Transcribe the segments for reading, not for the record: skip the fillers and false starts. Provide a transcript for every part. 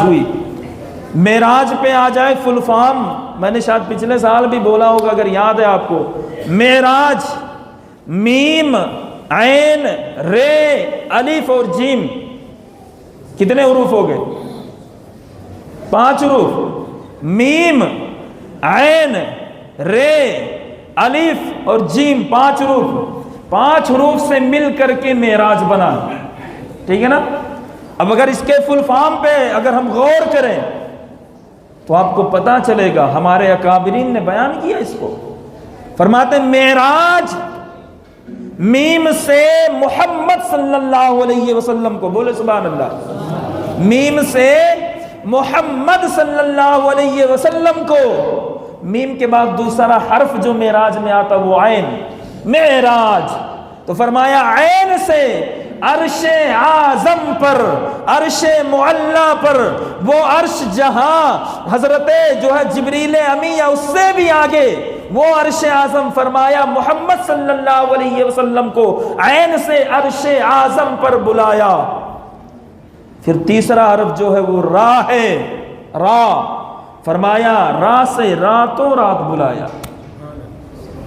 ہوئی معراج پہ آ جائے فل فارم، میں نے شاید پچھلے سال بھی بولا ہوگا اگر یاد ہے آپ کو، معراج میم عین رے الف اور جیم کتنے حروف ہو گئے؟ 5 حروف، میم عین رے الف اور جیم 5 حروف، 5 حروف سے مل کر کے معراج بنا، ٹھیک ہے نا؟ اب اگر اس کے فل فارم پہ اگر ہم غور کریں تو آپ کو پتا چلے گا، ہمارے اکابرین نے بیان کیا اس کو، فرماتے معراج میم سے محمد صلی اللہ علیہ وسلم کو، بولے سبحان اللہ، میم سے محمد صلی اللہ علیہ وسلم کو، میم کے بعد دوسرا حرف جو معراج میں آتا وہ عین، معراج، تو فرمایا عین سے عرش اعظم پر، عرش معلی پر، وہ عرش جہاں حضرت جو ہے جبریل امی یا اس سے بھی آگے وہ عرش اعظم، فرمایا محمد صلی اللہ علیہ وسلم کو عین سے عرش اعظم پر بلایا۔ پھر تیسرا حرف جو ہے وہ را ہے، را، فرمایا را سے راتوں رات بلایا،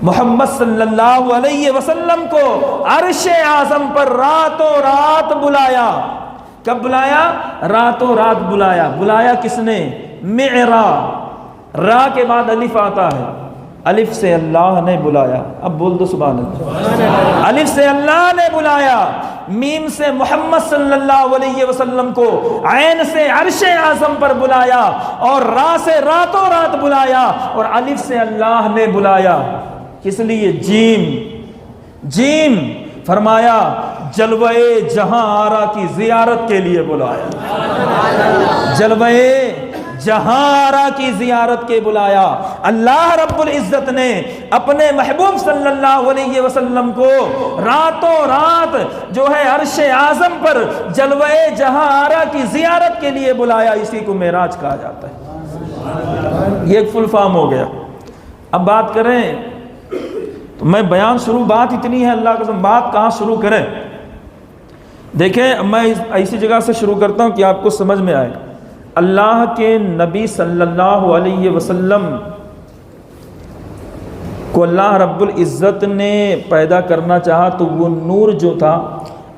محمد صلی اللہ علیہ وسلم کو عرش اعظم پر راتوں رات بلایا۔ کب بلایا؟ راتوں رات بلایا۔ بلایا کس نے؟ معرا، را کے بعد الف آتا ہے، الف سے اللہ نے بلایا، اب بول دو سبحان اللہ، الف سے اللہ نے بلایا، میم سے محمد صلی اللہ علیہ وسلم کو عین سے عرش اعظم پر بلایا، اور را سے راتوں رات بلایا، اور الف سے اللہ نے بلایا۔ کس لیے؟ جیم، جیم، فرمایا جلوہ جہاں آرا کی زیارت کے لیے بلایا، جلوہ جہاں آرا کی زیارت کے بلایا۔ اللہ رب العزت نے اپنے محبوب صلی اللہ علیہ وسلم کو راتوں رات جو ہے عرش اعظم پر جلوہ جہاں آرا کی زیارت کے لیے بلایا، اسی کو معراج کہا جاتا ہے۔ یہ ایک فل فارم ہو گیا۔ اب بات کریں تو میں بیان شروع، بات اتنی ہے اللہ قسم، بات کہاں شروع کریں؟ دیکھیں میں ایسی جگہ سے شروع کرتا ہوں کہ آپ کو سمجھ میں آئے۔ اللہ کے نبی صلی اللہ علیہ وسلم کو اللہ رب العزت نے پیدا کرنا چاہا تو وہ نور جو تھا،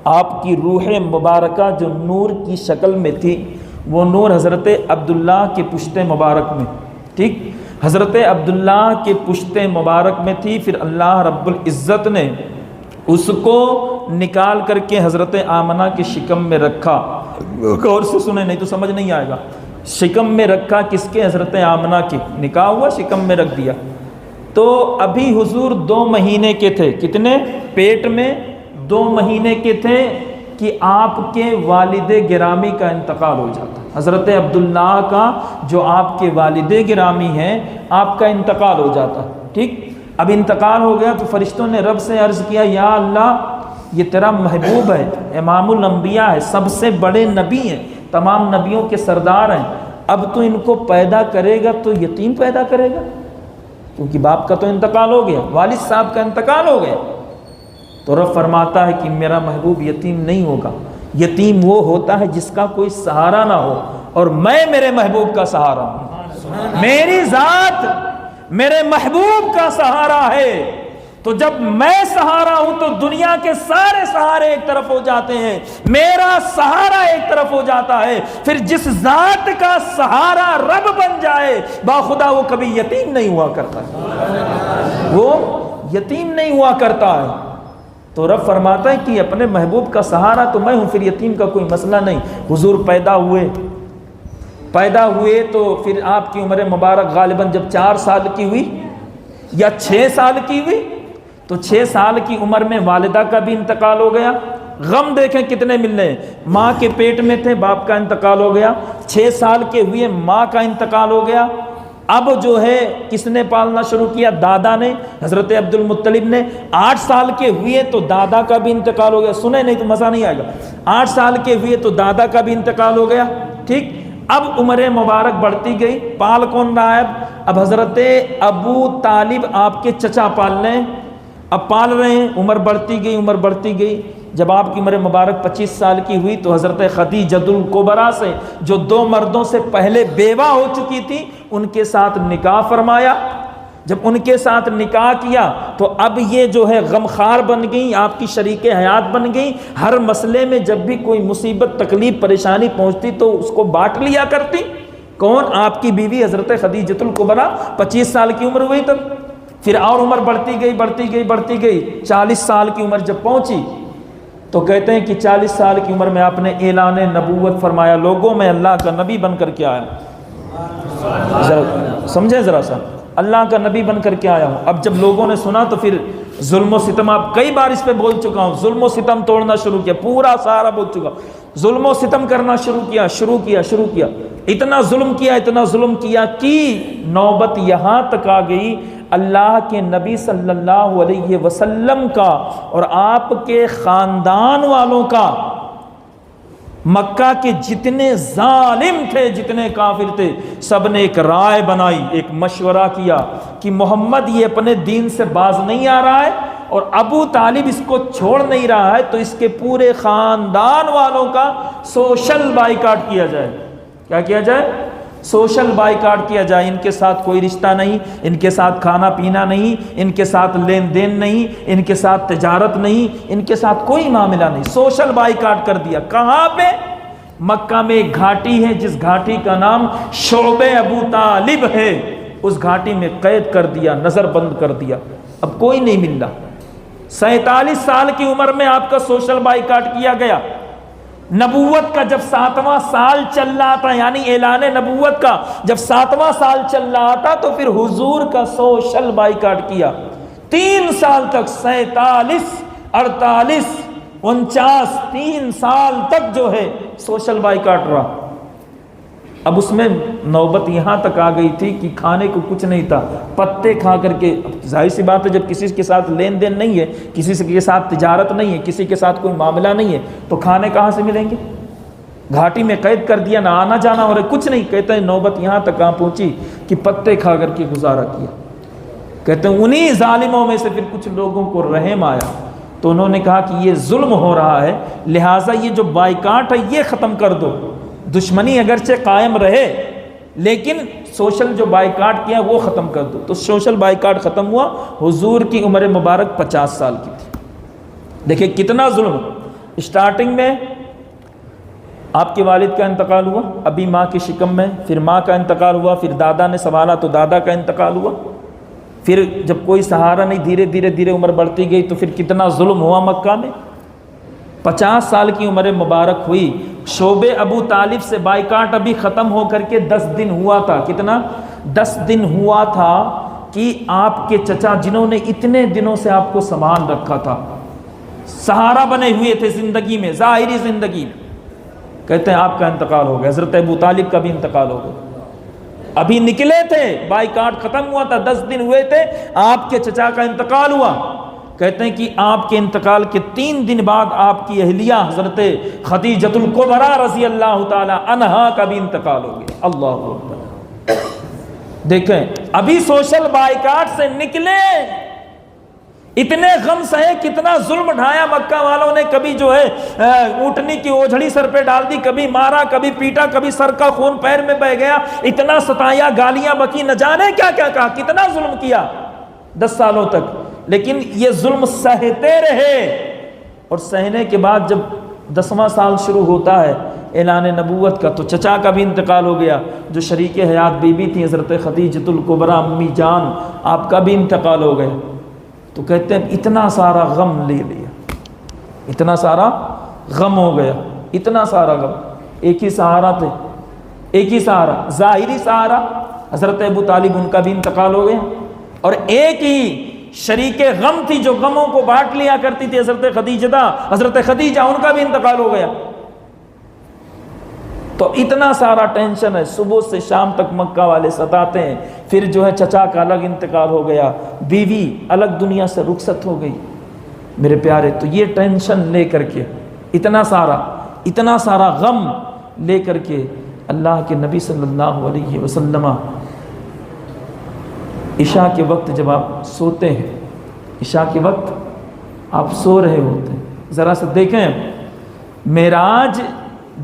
آپ کی روح مبارکہ جو نور کی شکل میں تھی، وہ نور حضرت عبداللہ کے پشت مبارک میں، ٹھیک، حضرت عبداللہ کے پشت مبارک میں تھی۔ پھر اللہ رب العزت نے اس کو نکال کر کے حضرت آمنہ کے شکم میں رکھا۔ غور سے سنیں نہیں تو سمجھ نہیں آئے گا۔ شکم میں رکھا کس کے؟ حضرت آمنہ کے، نکاح ہوا شکم میں رکھ دیا۔ تو ابھی حضور 2 مہینے کے تھے، کتنے؟ پیٹ میں 2 مہینے کے تھے کہ آپ کے والد گرامی کا انتقال ہو جاتا۔ حضرت عبداللہ کا جو آپ کے والد گرامی ہیں، آپ کا انتقال ہو جاتا، ٹھیک۔ اب انتقال ہو گیا تو فرشتوں نے رب سے عرض کیا، یا اللہ یہ تیرا محبوب ہے، امام الانبیاء ہے، سب سے بڑے نبی ہیں، تمام نبیوں کے سردار ہیں، اب تو ان کو پیدا کرے گا تو یتیم پیدا کرے گا، کیونکہ باپ کا تو انتقال ہو گیا، والد صاحب کا انتقال ہو گیا۔ تو رب فرماتا ہے کہ میرا محبوب یتیم نہیں ہوگا، یتیم وہ ہوتا ہے جس کا کوئی سہارا نہ ہو، اور میں میرے محبوب کا سہارا ہوں، میری ذات میرے محبوب کا سہارا ہے۔ تو جب میں سہارا ہوں تو دنیا کے سارے سہارے ایک طرف ہو جاتے ہیں، میرا سہارا ایک طرف ہو جاتا ہے۔ پھر جس ذات کا سہارا رب بن جائے باخدا وہ کبھی یتیم نہیں ہوا کرتا ہے، وہ یتیم نہیں ہوا کرتا ہے۔ تو رب فرماتا ہے کہ اپنے محبوب کا سہارا تو میں ہوں، پھر یتیم کا کوئی مسئلہ نہیں۔ حضور پیدا ہوئے تو پھر آپ کی عمر مبارک غالباً جب 4 سال کی ہوئی یا 6 سال کی ہوئی تو 6 سال کی عمر میں والدہ کا بھی انتقال ہو گیا۔ غم دیکھیں کتنے مل رہے ہیں، ماں کے پیٹ میں تھے، باپ کا انتقال ہو گیا، 6 سال کے ہوئے ماں کا انتقال ہو گیا۔ اب جو ہے کس نے پالنا شروع کیا؟ دادا نے، حضرت عبد المطلب نے۔ 8 سال کے ہوئے تو دادا کا بھی انتقال ہو گیا، سنیں نہیں تو مزہ نہیں آئے گا۔ 8 سال کے ہوئے تو دادا کا بھی انتقال ہو گیا، ٹھیک۔ اب عمر مبارک بڑھتی گئی، پال کون رہا ہے؟ اب حضرت ابو طالب آپ کے چچا پال رہے ہیں، اب پال رہے ہیں، عمر بڑھتی گئی، جب آپ کی عمر مبارک 25 سال کی ہوئی تو حضرت خدیجۃ الکبریٰ سے جو 2 مردوں سے پہلے بیوہ ہو چکی تھی ان کے ساتھ نکاح فرمایا۔ جب ان کے ساتھ نکاح کیا تو اب یہ جو ہے غمخوار بن گئی، آپ کی شریک حیات بن گئی، ہر مسئلے میں جب بھی کوئی مصیبت تکلیف پریشانی پہنچتی تو اس کو بانٹ لیا کرتی۔ کون؟ آپ کی بیوی حضرت خدیجۃ الکبریٰ، 25 سال کی عمر ہوئی تب، پھر اور عمر بڑھتی گئی 40 سال کی عمر جب پہنچی تو کہتے ہیں کہ 40 سال کی عمر میں آپ نے اعلان نبوت فرمایا، لوگوں میں اللہ کا نبی بن کر کے آیا ہوں۔ سمجھیں ذرا سا، اللہ کا نبی بن کر کے آیا ہوں۔ اب جب لوگوں نے سنا تو پھر ظلم و ستم، آپ کئی بار اس پہ بول چکا ہوں، ظلم و ستم توڑنا شروع کیا، پورا سارا بول چکا، ظلم و ستم کرنا شروع کیا، اتنا ظلم کیا کہ نوبت یہاں تک آ گئی اللہ کے نبی صلی اللہ علیہ وسلم کا اور آپ کے خاندان والوں کا، مکہ کے جتنے ظالم تھے، جتنے کافر تھے، سب نے ایک رائے بنائی، ایک مشورہ کیا کہ محمد یہ اپنے دین سے باز نہیں آ رہا ہے اور ابو طالب اس کو چھوڑ نہیں رہا ہے، تو اس کے پورے خاندان والوں کا سوشل بائیکاٹ کیا جائے۔ کیا کیا جائے؟ سوشل بائیکاٹ کیا جائے۔ ان کے ساتھ کوئی رشتہ نہیں، ان کے ساتھ کھانا پینا نہیں، ان کے ساتھ لین دین نہیں، ان کے ساتھ تجارت نہیں، ان کے ساتھ کوئی معاملہ نہیں، سوشل بائیکاٹ کر دیا۔ کہاں پہ؟ مکہ میں ایک گھاٹی ہے جس گھاٹی کا نام شعب ابو طالب ہے، اس گھاٹی میں قید کر دیا، نظر بند کر دیا، اب کوئی نہیں مل رہا۔ 47 سال کی عمر میں آپ کا سوشل بائیکاٹ کیا گیا۔ نبوت کا جب 7واں سال چل رہا تھا، یعنی اعلان نبوت کا جب 7واں سال چل رہا تھا تو پھر حضور کا سوشل بائیکاٹ کیا 3 سال تک، 47 48 49 3 سال تک جو ہے سوشل بائیکاٹ رہا۔ اب اس میں نوبت یہاں تک آ گئی تھی کہ کھانے کو کچھ نہیں تھا، پتے کھا کر کے، ظاہر سی بات ہے جب کسی کے ساتھ لین دین نہیں ہے، کسی کے ساتھ تجارت نہیں ہے، کسی کے ساتھ کوئی معاملہ نہیں ہے تو کھانے کہاں سے ملیں گے؟ گھاٹی میں قید کر دیا، نہ آنا جانا اور کچھ نہیں۔ کہتے ہیں نوبت یہاں تک کہاں پہنچی کہ پتے کھا کر کے گزارا کیا۔ کہتے ہیں انہی ظالموں میں سے پھر کچھ لوگوں کو رحم آیا تو انہوں نے کہا کہ یہ ظلم ہو رہا ہے، لہٰذا یہ جو بائیکاٹ ہے یہ ختم کر دو۔ دشمنی اگرچہ قائم رہے لیکن سوشل جو بائیکاٹ کیا وہ ختم کر دو۔ تو سوشل بائیکاٹ ختم ہوا۔ حضور کی عمر مبارک 50 سال کی تھی۔ دیکھیں کتنا ظلم۔ اسٹارٹنگ میں آپ کے والد کا انتقال ہوا، ابھی ماں کی شکم میں، پھر ماں کا انتقال ہوا، پھر دادا نے سنبھالا تو دادا کا انتقال ہوا، پھر جب کوئی سہارا نہیں، دھیرے دھیرے عمر بڑھتی گئی تو پھر کتنا ظلم ہوا مکہ میں۔ 50 سال کی عمر مبارک ہوئی، شعب ابو طالب سے بائیکاٹ ابھی ختم ہو کر کے 10 دن ہوا تھا۔ کتنا؟ 10 دن ہوا تھا کہ آپ کے چچا جنہوں نے اتنے دنوں سے آپ کو سامان رکھا تھا، سہارا بنے ہوئے تھے زندگی میں، ظاہری زندگی میں، کہتے ہیں آپ کا انتقال ہو گیا۔ حضرت ابو طالب کا بھی انتقال ہو گیا، ابھی نکلے تھے، بائیکاٹ ختم ہوا تھا، 10 دن ہوئے تھے، آپ کے چچا کا انتقال ہوا۔ کہتے ہیں کہ آپ کے انتقال کے 3 دن بعد آپ کی اہلیہ حضرت خدیجۃ الکبریٰ رضی اللہ تعالی عنہا کا بھی انتقال ہو گیا۔ اللہ اکبر۔ دیکھیں ابھی سوشل بائیکاٹ سے نکلے، اتنے غم سہے، کتنا ظلم ڈھایا مکہ والوں نے، کبھی جو ہے اونٹنی کی اوجھڑی سر پہ ڈال دی، کبھی مارا، کبھی پیٹا، کبھی سر کا خون پیر میں بہہ گیا، اتنا ستایا، گالیاں بکی، نہ جانے کیا کیا کہا، کتنا ظلم کیا 10 سالوں تک۔ لیکن یہ ظلم سہتے رہے، اور سہنے کے بعد جب 10واں سال شروع ہوتا ہے اعلان نبوت کا تو چچا کا بھی انتقال ہو گیا، جو شریک حیات بی بی تھی حضرت خدیجۃ الکبریٰ امی جان، آپ کا بھی انتقال ہو گیا۔ تو کہتے ہیں اتنا سارا غم لے لیا، اتنا سارا غم ہو گیا، اتنا سارا غم۔ ایک ہی سہارا تھے، ایک ہی سہارا، ظاہری سہارا حضرت ابو طالب، ان کا بھی انتقال ہو گیا، اور ایک ہی شریک غم تھی جو غموں کو بانٹ لیا کرتی تھی حضرت خدیجہ، ان کا بھی انتقال ہو گیا۔ تو اتنا سارا ٹینشن ہے، صبح سے شام تک مکہ والے ستاتے ہیں۔ پھر جو ہے چچا کا الگ انتقال ہو گیا، بیوی الگ دنیا سے رخصت ہو گئی۔ میرے پیارے، تو یہ ٹینشن لے کر کے اتنا سارا غم لے کر کے اللہ کے نبی صلی اللہ علیہ وسلم عشاء کے وقت جب آپ سوتے ہیں، عشاء کے وقت آپ سو رہے ہوتے ہیں ذرا سا دیکھیں معراج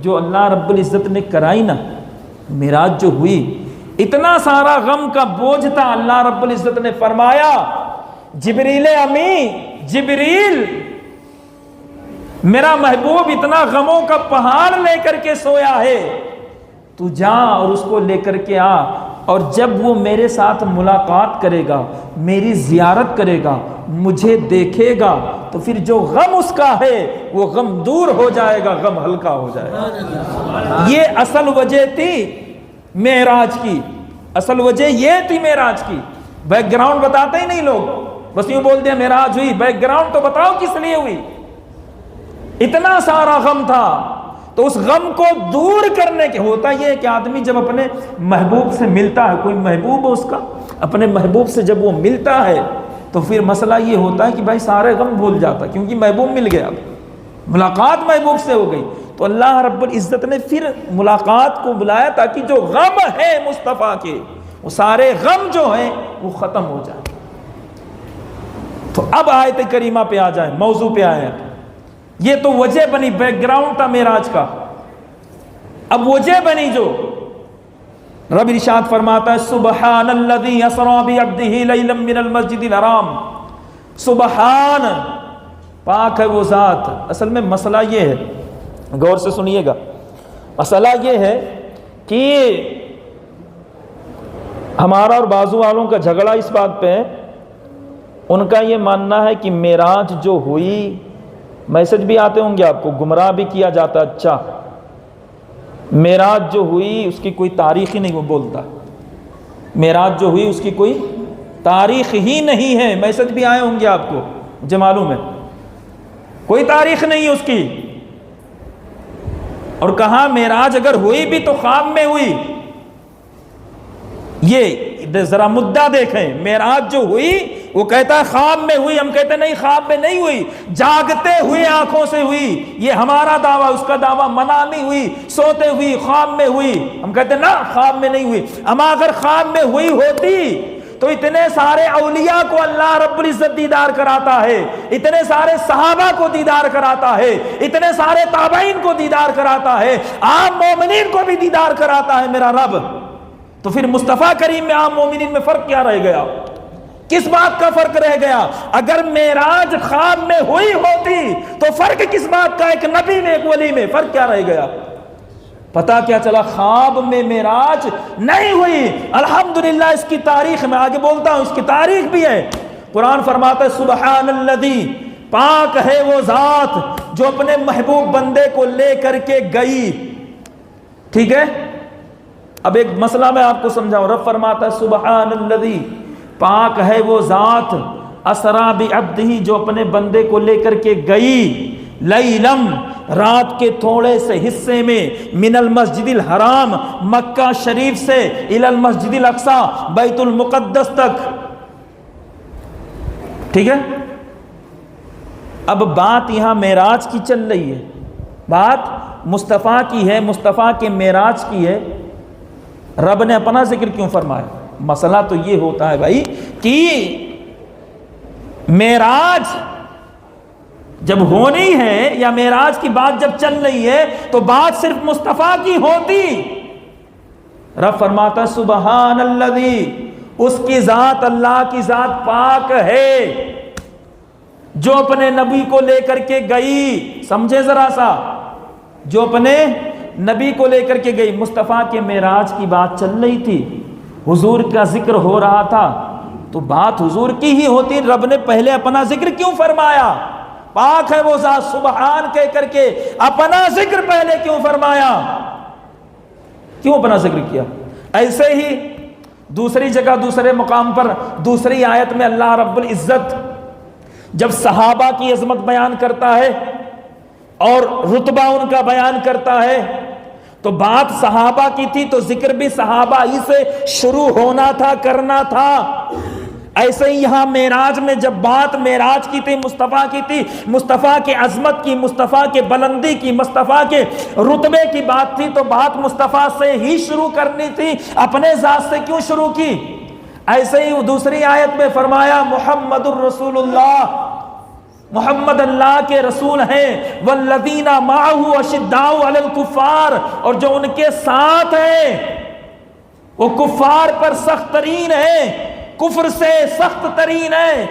جو اللہ رب العزت نے کرائی نا، معراج جو ہوئی، اتنا سارا غم کا بوجھ تھا، اللہ رب العزت نے فرمایا جبریل امی، جبریل میرا محبوب اتنا غموں کا پہاڑ لے کر کے سویا ہے، تو جا اور اس کو لے کر کے آ، اور جب وہ میرے ساتھ ملاقات کرے گا، میری زیارت کرے گا، مجھے دیکھے گا، تو پھر جو غم اس کا ہے وہ غم دور ہو جائے گا، غم ہلکا ہو جائے گا۔ یہ اصل وجہ تھی معراج کی، اصل وجہ یہ تھی معراج کی۔ بیک گراؤنڈ بتاتے ہی نہیں لوگ، بس یوں بول دیا معراج ہوئی، بیک گراؤنڈ تو بتاؤ کس لیے ہوئی۔ اتنا سارا غم تھا، تو اس غم کو دور کرنے کے ہوتا یہ ہے کہ آدمی جب اپنے محبوب سے ملتا ہے، کوئی محبوب ہو اس کا، اپنے محبوب سے جب وہ ملتا ہے تو پھر مسئلہ یہ ہوتا ہے کہ بھائی سارے غم بھول جاتا، کیونکہ محبوب مل گیا، ملاقات محبوب سے ہو گئی۔ تو اللہ رب العزت نے پھر ملاقات کو بلایا تاکہ جو غم ہے مصطفیٰ کے، وہ سارے غم جو ہیں وہ ختم ہو جائیں۔ تو اب آیت کریمہ پہ آ جائیں، موضوع پہ آئے ہیں۔ یہ تو وجہ بنی، بیک گراؤنڈ تھا معراج کا، اب وجہ بنی جو رب ارشاد فرماتا ہے سبحان الذی اسری بعبدہ لیلا من المسجد الحرام، سبحان، پاک ہے وہ ذات۔ اصل میں مسئلہ یہ ہے، غور سے سنیے گا، مسئلہ یہ ہے کہ ہمارا اور بازو والوں کا جھگڑا اس بات پہ ہے، ان کا یہ ماننا ہے کہ معراج جو ہوئی، میسج بھی آتے ہوں گے آپ کو، گمراہ بھی کیا جاتا، اچھا معراج جو ہوئی اس کی کوئی تاریخ ہی نہیں، وہ بولتا معراج جو ہوئی اس کی کوئی تاریخ ہی نہیں ہے، میسج بھی آئے ہوں گے آپ کو، مجھے معلوم ہے کوئی تاریخ نہیں اس کی۔ اور کہاں معراج اگر ہوئی بھی تو خواب میں ہوئی، یہ ذرا مدعا دیکھیں، معراج جو ہوئی وہ کہتا ہے خواب میں ہوئی، ہم کہتے ہیں نہیں خواب میں نہیں ہوئی، جاگتے ہوئے آنکھوں سے ہوئی، یہ ہمارا دعویٰ، اس کا دعویٰ منامی ہوئی، سوتے ہوئی، خواب میں ہوئی، ہم کہتے ہیں نا خواب میں نہیں ہوئی۔ اما اگر خواب میں ہوئی ہوتی تو اتنے سارے اولیاء کو اللہ رب العزت دیدار کراتا ہے، اتنے سارے صحابہ کو دیدار کراتا ہے، اتنے سارے تابعین کو دیدار کراتا ہے، عام مومنین کو بھی دیدار کراتا ہے میرا رب، تو پھر مصطفیٰ کریم میں عام مومنین میں فرق کیا رہ گیا؟ کس بات کا فرق رہ گیا؟ اگر معراج خواب میں ہوئی ہوتی تو فرق کس بات کا؟ ایک نبی میں ایک ولی میں، فرق کیا رہ گیا؟ پتا کیا چلا؟ خواب میں معراج نہیں ہوئی۔ الحمدللہ اس کی تاریخ میں آگے بولتا ہوں، اس کی تاریخ بھی ہے۔ قرآن فرماتا ہے سبحان الذی، پاک ہے وہ ذات جو اپنے محبوب بندے کو لے کر کے گئی۔ ٹھیک ہے، اب ایک مسئلہ میں آپ کو سمجھاؤں۔ رب فرماتا ہے سبحان الذی، پاک ہے وہ ذات، اسرا بعبدہ، جو اپنے بندے کو لے کر کے گئی، لیلم، رات کے تھوڑے سے حصے میں، من المسجد الحرام، مکہ شریف سے، الی المسجد الاقصی، بیت المقدس تک۔ ٹھیک ہے، اب بات یہاں معراج کی چل رہی ہے، بات مصطفیٰ کی ہے، مصطفیٰ کے معراج کی ہے، رب نے اپنا ذکر کیوں فرمایا؟ مسئلہ تو یہ ہوتا ہے بھائی کہ معراج جب ہونی ہے یا معراج کی بات جب چل رہی ہے تو بات صرف مصطفیٰ کی ہوتی۔ رب فرماتا ہے سبحان الذی، اس کی ذات، اللہ کی ذات پاک ہے جو اپنے نبی کو لے کر کے گئی۔ سمجھے ذرا سا، جو اپنے نبی کو لے کر کے گئی۔ مصطفیٰ کے معراج کی بات چل رہی تھی، حضور کا ذکر ہو رہا تھا، تو بات حضور کی ہی ہوتی۔ رب نے پہلے اپنا ذکر کیوں فرمایا؟ پاک ہے وہ ذات، سبحان کہہ کر کے اپنا ذکر پہلے کیوں فرمایا؟ کیوں اپنا ذکر کیا؟ ایسے ہی دوسری جگہ، دوسرے مقام پر، دوسری آیت میں اللہ رب العزت جب صحابہ کی عظمت بیان کرتا ہے اور رتبہ ان کا بیان کرتا ہے، تو بات صحابہ کی تھی تو ذکر بھی صحابہ ہی سے شروع ہونا تھا، کرنا تھا۔ ایسے ہی یہاں معراج میں جب بات معراج کی تھی، مصطفیٰ کی تھی، مصطفیٰ کے عظمت کی، مصطفیٰ کے بلندی کی، مصطفیٰ کے رتبے کی بات تھی، تو بات مصطفیٰ سے ہی شروع کرنی تھی، اپنے ذات سے کیوں شروع کی؟ ایسے ہی دوسری آیت میں فرمایا محمد الرسول اللہ، محمد اللہ کے رسول ہیں، والذین معہ اشداء علی الکفار، اور جو ان کے ساتھ ہیں وہ کفار پر سخت ترین ہیں، کفر سے سخت ترین ہیں۔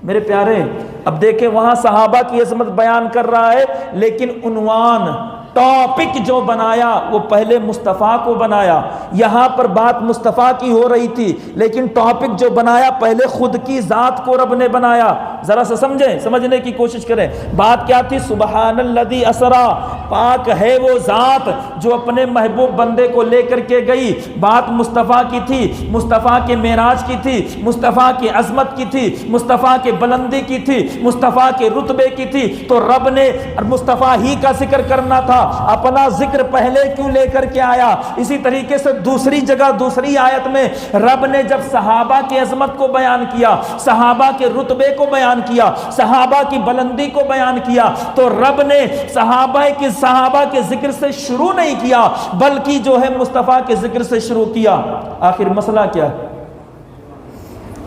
میرے پیارے، اب دیکھیں وہاں صحابہ کی عظمت بیان کر رہا ہے، لیکن عنوان ٹاپک جو بنایا وہ پہلے مصطفیٰ کو بنایا۔ یہاں پر بات مصطفیٰ کی ہو رہی تھی، لیکن ٹاپک جو بنایا پہلے خود کی ذات کو رب نے بنایا۔ ذرا سا سمجھیں، سمجھنے کی کوشش کریں۔ بات کیا تھی؟ سبحان الذی اسرا، پاک ہے وہ ذات جو اپنے محبوب بندے کو لے کر کے گئی۔ بات مصطفیٰ کی تھی، مصطفیٰ کے معراج کی تھی، مصطفیٰ کی عظمت کی تھی، مصطفیٰ کے بلندی کی تھی، مصطفیٰ کے رتبے کی تھی۔ تو رب نے مصطفیٰ ہی کا ذکر کرنا تھا، اپنا ذکر پہلے کیوں لے کر کے آیا؟ اسی طریقے سے دوسری جگہ دوسری آیت میں رب نے جب صحابہ کی عظمت کو بیان کیا، صحابہ کے رتبے کو بیان کیا، صحابہ کی بلندی کو بیان کیا، تو رب نے صحابہ کے ذکر سے شروع نہیں کیا، بلکہ جو ہے مصطفیٰ کے ذکر سے شروع کیا۔ آخر مسئلہ کیا ہے؟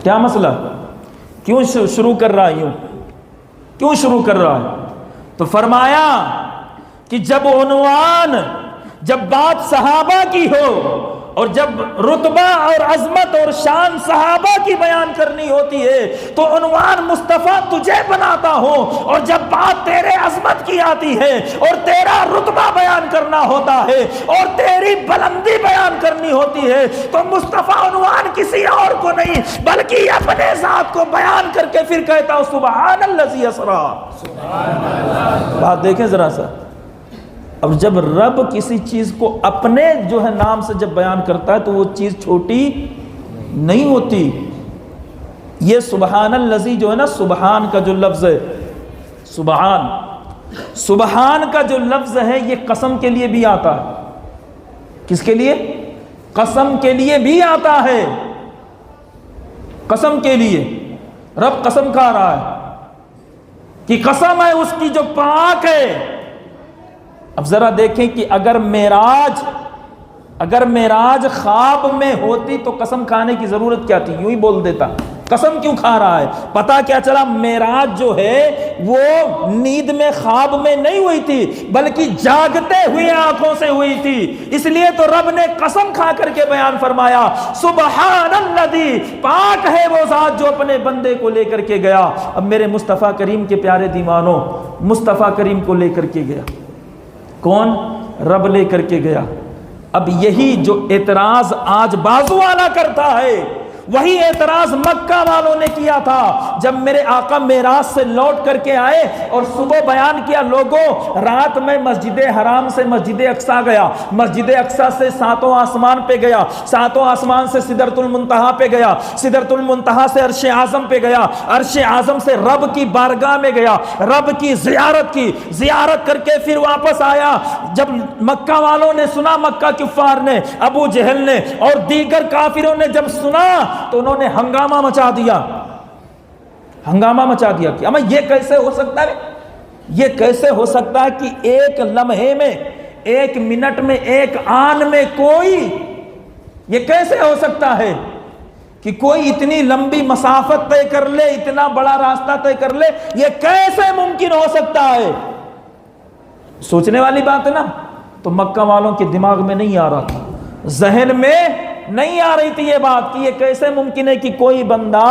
کیا مسئلہ؟ کیوں شروع کر رہا ہے؟ کیوں شروع کر رہا ہے؟ تو فرمایا کہ جب عنوان، جب بات صحابہ کی ہو اور جب رتبہ اور عظمت اور شان صحابہ کی بیان کرنی ہوتی ہے تو عنوان مصطفیٰ تجھے بناتا ہو، اور جب بات تیرے عظمت کی آتی ہے اور تیرا رتبہ بیان کرنا ہوتا ہے اور تیری بلندی بیان کرنی ہوتی ہے تو مصطفیٰ عنوان کسی اور کو نہیں بلکہ اپنے ذات کو بیان کر کے پھر کہتا ہوں سبحان الذی اسرا۔ بات دیکھیں ذرا سا، اب جب رب کسی چیز کو اپنے جو ہے نام سے جب بیان کرتا ہے تو وہ چیز چھوٹی نہیں ہوتی۔ یہ سبحان الذی جو ہے نا، سبحان کا جو لفظ ہے، سبحان کا جو لفظ ہے یہ قسم کے لیے بھی آتا ہے۔ کس کے لیے؟ قسم کے لیے بھی آتا ہے۔ قسم کے لیے رب قسم کھا رہا ہے کہ قسم ہے اس کی جو پاک ہے۔ اب ذرا دیکھیں کہ اگر معراج خواب میں ہوتی تو قسم کھانے کی ضرورت کیا تھی؟ یوں ہی بول دیتا، قسم کیوں کھا رہا ہے؟ پتا کیا چلا؟ معراج جو ہے وہ نیند میں خواب میں نہیں ہوئی تھی بلکہ جاگتے ہوئے آنکھوں سے ہوئی تھی، اس لیے تو رب نے قسم کھا کر کے بیان فرمایا سبحان الذی، پاک ہے وہ ذات جو اپنے بندے کو لے کر کے گیا۔ اب میرے مصطفیٰ کریم کے پیارے دیوانوں، مصطفیٰ کریم کو لے کر کے گیا کون؟ رب لے کر کے گیا۔ اب یہی جو اعتراض آج بازو والا کرتا ہے وہی اعتراض مکہ والوں نے کیا تھا جب میرے آقا معراج سے لوٹ کر کے آئے اور صبح بیان کیا لوگوں رات میں مسجد حرام سے مسجد اقصیٰ گیا، مسجد اقصیٰ سے ساتوں آسمان پہ گیا، ساتوں آسمان سے سدرۃ المنتہا پہ گیا، سدرۃ المنتہا سے عرش اعظم پہ گیا، عرش اعظم سے رب کی بارگاہ میں گیا، رب کی زیارت کر کے پھر واپس آیا۔ جب مکہ والوں نے سنا، مکہ کفار نے، ابو جہل نے اور دیگر کافروں نے جب سنا تو انہوں نے ہنگامہ مچا دیا کہ اما یہ کیسے ہو سکتا ہے؟ یہ کیسے ہو سکتا ہے کہ ایک لمحے میں، ایک منٹ میں، ایک آن میں کوئی، یہ کیسے ہو سکتا ہے کہ کوئی اتنی لمبی مسافت طے کر لے، اتنا بڑا راستہ طے کر لے؟ یہ کیسے ممکن ہو سکتا ہے؟ سوچنے والی بات ہے نا۔ تو مکہ والوں کے دماغ میں نہیں آ رہا تھا، ذہن میں نہیں آ رہی تھی یہ بات کہ یہ کیسے ممکن ہے کہ کوئی بندہ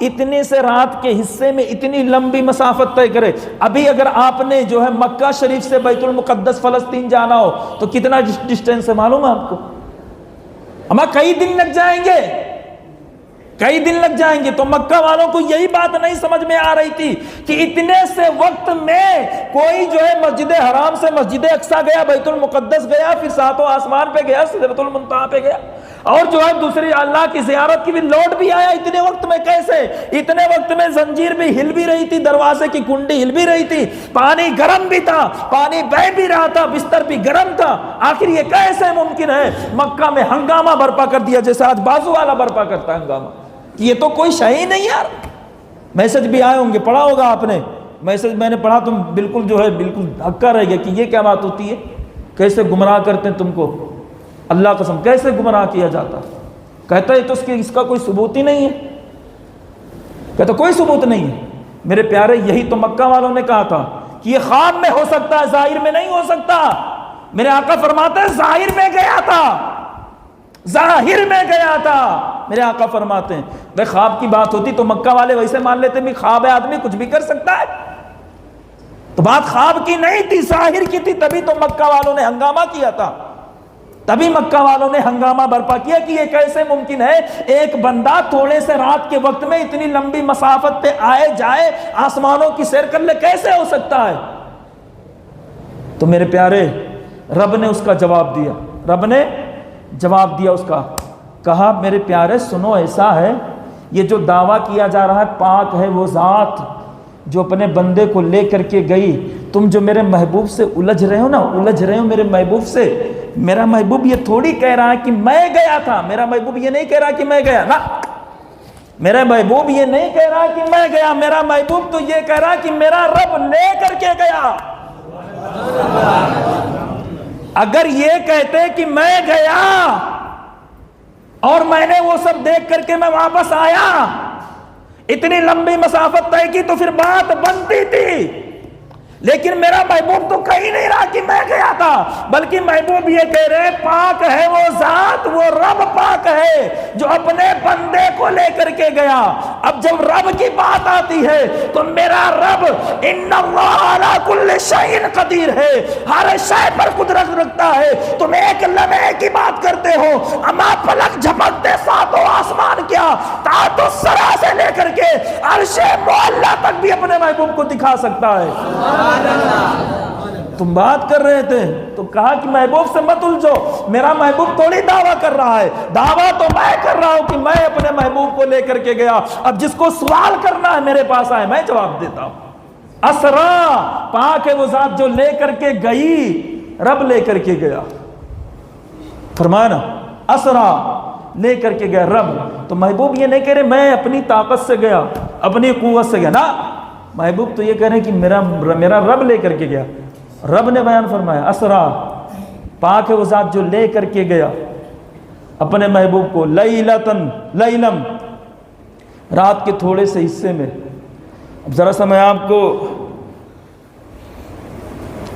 اتنے سے رات کے حصے میں اتنی لمبی مسافت طے کرے۔ ابھی اگر آپ نے جو ہے مکہ شریف سے بیت المقدس فلسطین جانا ہو تو کتنا ڈسٹینس ہے معلوم ہے آپ کو؟ اما کئی دن لگ جائیں گے۔ تو مکہ والوں کو یہی بات نہیں سمجھ میں آ رہی تھی کہ اتنے سے وقت میں کوئی جو ہے مسجد حرام سے مسجد اقصیٰ گیا، بیت المقدس گیا، پھر ساتوں آسمان پہ گیا، سدرۃ المنتہا پہ گیا، اور جو ہے دوسری اللہ کی زیارت کی بھی لوٹ بھی آیا۔ اتنے وقت میں کیسے؟ اتنے وقت میں زنجیر بھی ہل بھی رہی تھی، دروازے کی کنڈی ہل بھی رہی تھی، پانی گرم بھی تھا، پانی بہہ بھی رہا تھا، بستر بھی گرم تھا۔ آخر یہ کیسے ممکن ہے؟ مکہ میں ہنگامہ برپا کر دیا جیسے آج بازو والا برپا کرتا ہے ہنگامہ، کہ یہ تو کوئی شے ہی نہیں یار۔ میسج بھی آئے ہوں گے، پڑھا ہوگا آپ نے میسج، میں نے پڑھا، تم بالکل جو ہے بالکل ہکا رہ گیا کہ یہ کیا بات ہوتی ہے؟ کیسے گمراہ کرتے ہیں تم کو، اللہ قسم کیسے گمراہ کیا جاتا؟ کہتا ہے تو اس کا کوئی ثبوت ہی نہیں ہے، کہتا کوئی ثبوت نہیں ہے۔ میرے پیارے یہی تو مکہ والوں نے کہا تھا کہ یہ خواب میں ہو سکتا ہے، ظاہر میں نہیں ہو سکتا۔ میرے آقا فرماتے ہیں ظاہر میں گیا تھا، ظاہر میں گیا تھا۔ میرے آقا فرماتے ہیں بھائی خواب کی بات ہوتی تو مکہ والے ویسے مان لیتے بھی خواب ہے، آدمی کچھ بھی کر سکتا ہے، تو بات خواب کی نہیں تھی، ظاہر کی تھی، تبھی تو مکہ والوں نے ہنگامہ کیا تھا، تبھی مکہ والوں نے ہنگامہ برپا کیا کہ یہ کیسے ممکن ہے ایک بندہ تھوڑے سے رات کے وقت میں اتنی لمبی مسافت پہ آئے جائے، آسمانوں کی سیر کر لے، کیسے ہو سکتا ہے؟ تو میرے پیارے رب نے اس کا جواب دیا، رب نے جواب دیا اس کا، کہا میرے پیارے سنو، ایسا ہے یہ جو دعویٰ کیا جا رہا ہے پاک ہے وہ ذات جو اپنے بندے کو لے کر کے گئی، تم جو میرے محبوب سے الجھ رہے ہو نا، الجھ رہے ہو میرے محبوب سے، میرا محبوب یہ تھوڑی کہہ رہا ہے کہ میں گیا تھا، میرا محبوب یہ نہیں کہہ رہا کہ میں گیا نا، میرا محبوب یہ نہیں کہہ رہا کہ میں گیا، میرا محبوب تو یہ کہہ رہا کہ میرا رب لے کر کے گیا۔ اگر یہ کہتے کہ میں گیا اور میں نے وہ سب دیکھ کر کے میں واپس آیا، اتنی لمبی مسافت طے کی، تو پھر بات بنتی تھی، لیکن میرا محبوب تو کہیں نہیں رہا کہ میں گیا تھا، بلکہ محبوب یہ کہہ رہے پاک ہے وہ ذات، وہ رب پاک ہے جو اپنے بندے کو لے کر کے گیا۔ اب جب رب کی بات آتی ہے تو میرا رب ان اللہ علی کل شیء قدیر ہے، ہر شے پر قدرت رکھتا ہے۔ تم ایک لمحے کی بات کرتے ہو، اما پلک جھپکتے ساتوں آسمان کیا تحت الثری سے لے کر کے عرش معلی تک بھی اپنے محبوب کو دکھا سکتا ہے۔ تم بات کر رہے تھے تو کہا کہ محبوب سے مت الجھو، میرا محبوب تھوڑی دعویٰ کر رہا ہے، دعویٰ تو میں کر رہا ہوں کہ میں اپنے محبوب کو لے کر کے گیا۔ اب جس کو سوال کرنا ہے میرے پاس آئے، میں جواب دیتا ہوں۔ اسرا، پاک ہے وہ ذات جو لے کر کے گئی، رب لے کر کے گیا، فرمایا نا اسرا، لے کر کے گیا رب۔ تو محبوب یہ نہیں کہہ رہے میں اپنی طاقت سے گیا، اپنی قوت سے گیا، نا، محبوب تو یہ کہہ رہے ہیں کہ میرا رب لے کر کے گیا۔ رب نے بیان فرمایا اسرا، پاک ہے وہ ذات جو لے کر کے گیا اپنے محبوب کو، لیلم، رات کے تھوڑے سے حصے میں۔ اب ذرا سا میں آپ کو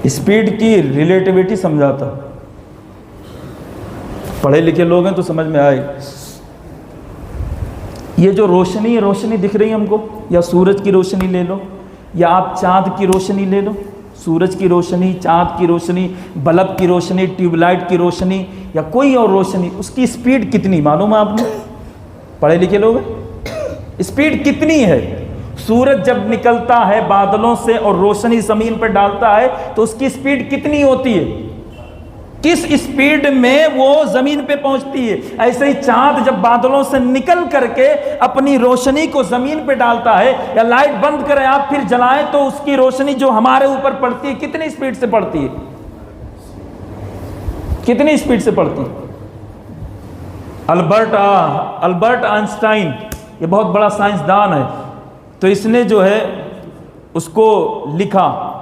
اسپیڈ کی ریلیٹیوٹی سمجھاتا، پڑھے لکھے لوگ ہیں تو سمجھ میں آئے۔ یہ جو روشنی دکھ رہی ہے ہم کو، یا سورج کی روشنی لے لو، یا آپ چاند کی روشنی لے لو، سورج کی روشنی، چاند کی روشنی، بلب کی روشنی، ٹیوب لائٹ کی روشنی، یا کوئی اور روشنی، اس کی اسپیڈ کتنی معلوم ہے آپ نے؟ پڑھے لکھے لوگ اسپیڈ کتنی ہے؟ سورج جب نکلتا ہے بادلوں سے اور روشنی زمین پر ڈالتا ہے تو اس کی اسپیڈ کتنی ہوتی ہے؟ کس اسپیڈ میں وہ زمین پہ پہنچتی ہے؟ ایسے ہی چاند جب بادلوں سے نکل کر کے اپنی روشنی کو زمین پہ ڈالتا ہے، یا لائٹ بند کریں آپ پھر جلائیں تو اس کی روشنی جو ہمارے اوپر پڑتی ہے کتنی اسپیڈ سے پڑتی ہے؟ کتنی اسپیڈ سے پڑتی ہے؟ البرٹ آئنسٹائن، یہ بہت بڑا سائنسدان ہے، تو اس نے جو ہے اس کو لکھا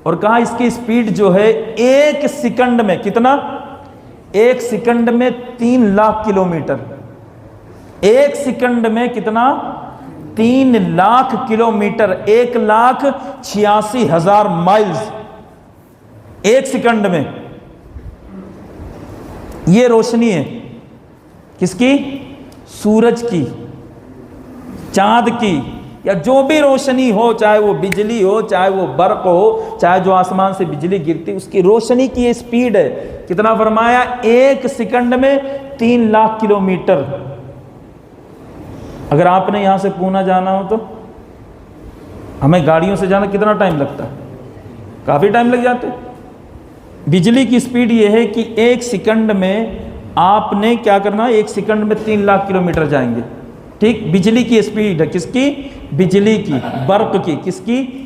اور کہا اس کی اسپیڈ جو ہے ایک سیکنڈ میں کتنا؟ ایک سیکنڈ میں 3 لاکھ کلومیٹر۔ ایک سیکنڈ میں کتنا؟ 3 لاکھ کلومیٹر، 1,86,000 مائلز ایک سیکنڈ میں۔ یہ روشنی ہے کس کی؟ سورج کی، چاند کی، یا جو بھی روشنی ہو، چاہے وہ بجلی ہو، چاہے وہ برق ہو، چاہے جو آسمان سے بجلی گرتی، اس کی روشنی کی یہ سپیڈ ہے۔ کتنا فرمایا؟ ایک سیکنڈ میں 3 لاکھ کلومیٹر۔ اگر آپ نے یہاں سے پونا جانا ہو تو ہمیں گاڑیوں سے جانا کتنا ٹائم لگتا ہے؟ کافی ٹائم لگ جاتے۔ بجلی کی سپیڈ یہ ہے کہ ایک سیکنڈ میں آپ نے کیا کرنا ہے؟ ایک سیکنڈ میں 3 لاکھ کلومیٹر جائیں گے، ٹھیک؟ بجلی کی سپیڈ ہے، کس کی؟ بجلی کی، برق کی، کس کی؟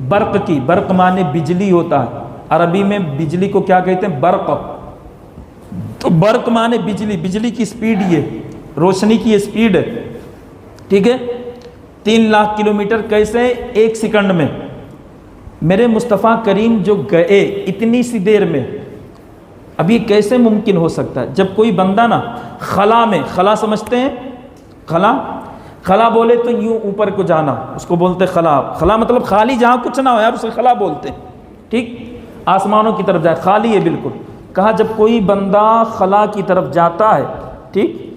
برق کی۔ برق مانے بجلی ہوتا ہے، عربی میں بجلی کو کیا کہتے ہیں؟ برق۔ تو برق مانے بجلی، بجلی کی سپیڈ یہ، روشنی کی یہ سپیڈ ہے، ٹھیک ہے؟ 3 لاکھ کلومیٹر کیسے؟ ایک سیکنڈ میں۔ میرے مصطفیٰ کریم جو گئے اتنی سی دیر میں، اب یہ کیسے ممکن ہو سکتا ہے؟ جب کوئی بندہ نا خلا میں، خلا سمجھتے ہیں؟ خلا بولے تو یوں اوپر کو جانا، اس کو بولتے خلا۔ خلا مطلب خالی، جہاں کچھ نہ ہو یار اسے خلا بولتے ہیں، ٹھیک، آسمانوں کی طرف جائے، خالی ہے بالکل۔ کہا جب کوئی بندہ خلا کی طرف جاتا ہے، ٹھیک،